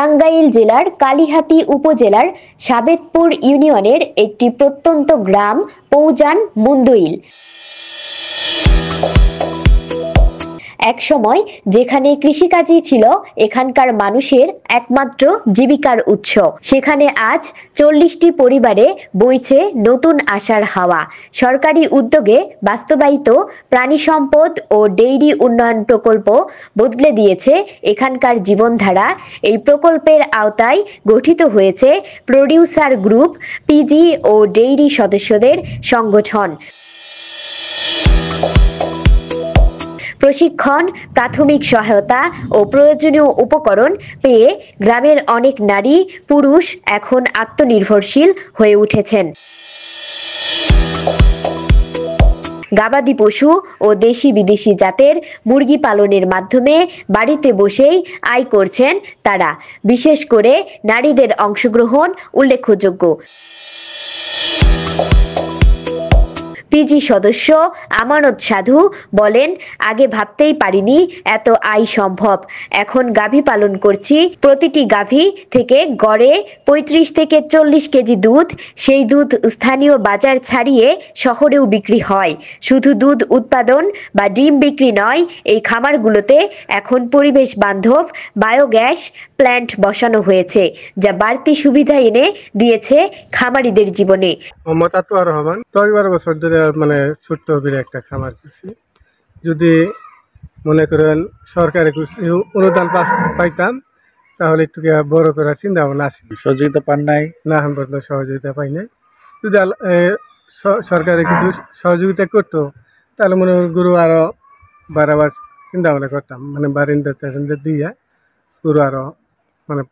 টাঙ্গাইল জেলার কালিহাতী উপজেলার সাবেতপুর ইউনিয়নের একটি প্রত্যন্ত গ্রাম পৌজান মুন্দইল। এক সময় যেখানে কৃষিকাজই ছিল এখানকার মানুষের একমাত্র জীবিকার উৎস, সেখানে আজ 40টি পরিবারে বইছে নতুন আশার হাওয়া। সরকারি উদ্যোগে বাস্তবায়িত প্রাণী সম্পদ ও ডেইরি উন্নয়ন প্রকল্প বদলে দিয়েছে এখানকার জীবনধারা। এই প্রকল্পের আওতায় গঠিত হয়েছে প্রোডিউসার গ্রুপ, পিজি ও ডেইরি সদস্যদের সংগঠন। প্রশিক্ষণ, প্রাথমিক সহায়তা ও প্রয়োজনীয় উপকরণ পেয়ে গ্রামের অনেক নারী পুরুষ এখন আত্মনির্ভরশীল হয়ে উঠেছেন। গবাদি পশু ও দেশি বিদেশি জাতের মুরগি পালনের মাধ্যমে বাড়িতে বসেই আয় করছেন তারা। বিশেষ করে নারীদের অংশগ্রহণ উল্লেখযোগ্য। পিজি সদস্য আমানত সাধু বলেন, আগে ভাবতেই পারিনি এত আয় সম্ভব। এখন গাভী পালন করছি, প্রতিটি গাভী থেকে গড়ে 35 থেকে 40 কেজি দুধ। সেই দুধ স্থানীয় বাজার ছাড়িয়ে শহরেও বিক্রি হয়। শুধু দুধ উৎপাদন বা ডিম বিক্রি নয়, এই খামারগুলোতে এখন পরিবেশ বান্ধব বায়োগ্যাস প্ল্যান্ট বসানো হয়েছে, যা বাড়তি সুবিধা এনে দিয়েছে খামারিদের জীবনে। মানে ছোট্ট একটা খামার করছি। যদি মনে করেন সরকারি অনুদান পাইতাম তাহলে একটু বড় করার চিন্তা ভাবনা আছে। সহযোগিতা পান নাই? না, আমি সহযোগিতা পাই নাই। যদি সরকারে কিছু সহযোগিতা করতো তাহলে মনে হয় গরু আরো বাড়াবার চিন্তা ভাবনা করতাম, মানে বারিন্দা দিয়ে গরু আরো মানে।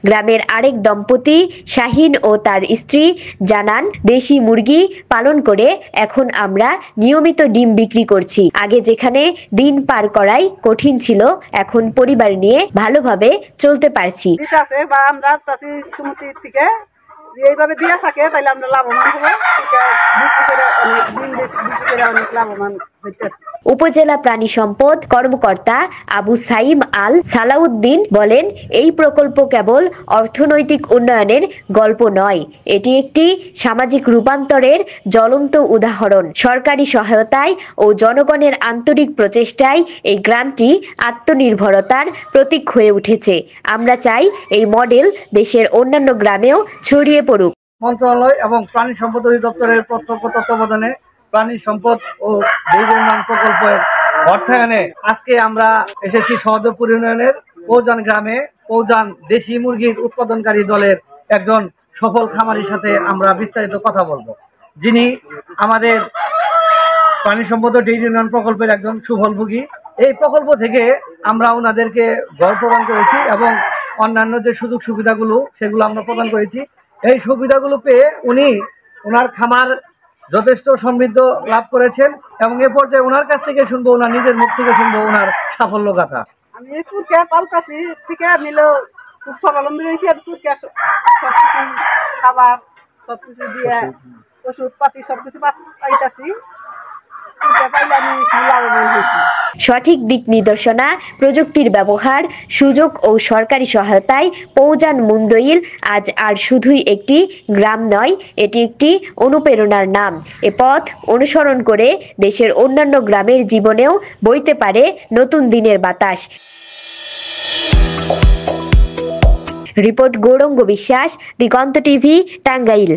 গ্রামের আরেক দম্পতি শাহিন ও তার স্ত্রী জানান, দেশি মুরগি পালন করে এখন আমরা নিয়মিত ডিম বিক্রি করছি। আগে যেখানে দিন পার করাই কঠিন ছিল, এখন পরিবার নিয়ে ভালোভাবে চলতে পারছি। এইভাবে দিয়ে থাকে তাহলে আমরা লাভবান হবো, অনেক লাভবান হইতেছি। উপজেলা প্রাণী সম্পদ কর্মকর্তা আবু সাইম আল সালাউদ্দিন বলেন, এই প্রকল্প কেবল অর্থনৈতিক উন্নয়নের গল্প নয়, এটি একটি সামাজিক রূপান্তরের জ্বলন্ত উদাহরণ। সরকারি সহায়তায় ও জনগণের আন্তরিক প্রচেষ্টায় এই গ্রামটি আত্মনির্ভরতার প্রতীক হয়ে উঠেছে। আমরা চাই এই মডেল দেশের অন্যান্য গ্রামেও ছড়িয়ে পড়ুক। মন্ত্রণালয় এবং প্রাণী সম্পদ অধিদপ্তরের প্রত্যক্ষ তত্ত্বাবধানে প্রাণী সম্পদ ও ডেইরি উন্নয়ন প্রকল্পের অর্থায়নে আজকে আমরা এসেছি সহদেবপুর ইউনিয়নের পৌজান গ্রামে। পৌজান দেশি মুরগির উৎপাদনকারী দলের একজন সফল খামারির সাথে আমরা বিস্তারিত কথা বলবো, যিনি আমাদের প্রাণী সম্পদ ও ডেইরি উন্নয়ন প্রকল্পের একজন সুফলভোগী। এই প্রকল্প থেকে আমরা ওনাদেরকে ঘর প্রদান করেছি এবং অন্যান্য যে সুযোগ সুবিধাগুলো সেগুলো আমরা প্রদান করেছি। এই সুবিধাগুলো পেয়ে উনি ওনার খামার যথেষ্ট সমৃদ্ধ লাভ করেছেন এবং এ পর্যায়ে ওনার কাছ থেকে শুনবো, ওনার নিজের মুখ থেকে শুনবো ওনার সাফল্য গাথা। আমি কুরকে পালতাছি থেকে নিলো খুব স্বাবলম্বী হয়েছি। আর কুরকে সবকিছু খাবার সবকিছু দিয়ে ওষুধ পাতি সবকিছু পাইতাছি। সঠিক দিক নির্দেশনা, প্রযুক্তির ব্যবহার, সুযোগ ও সরকারি সহায়তায় পৌজান মুন্দইল আজ আর শুধুই একটি গ্রাম নয়, এটি একটি অনুপ্রেরণার নাম। এ পথ অনুসরণ করে দেশের অন্যান্য গ্রামের জীবনেও বইতে পারে নতুন দিনের বাতাস। রিপোর্ট গৌরঙ্গ বিশ্বাস, দিগন্ত টিভি, টাঙ্গাইল।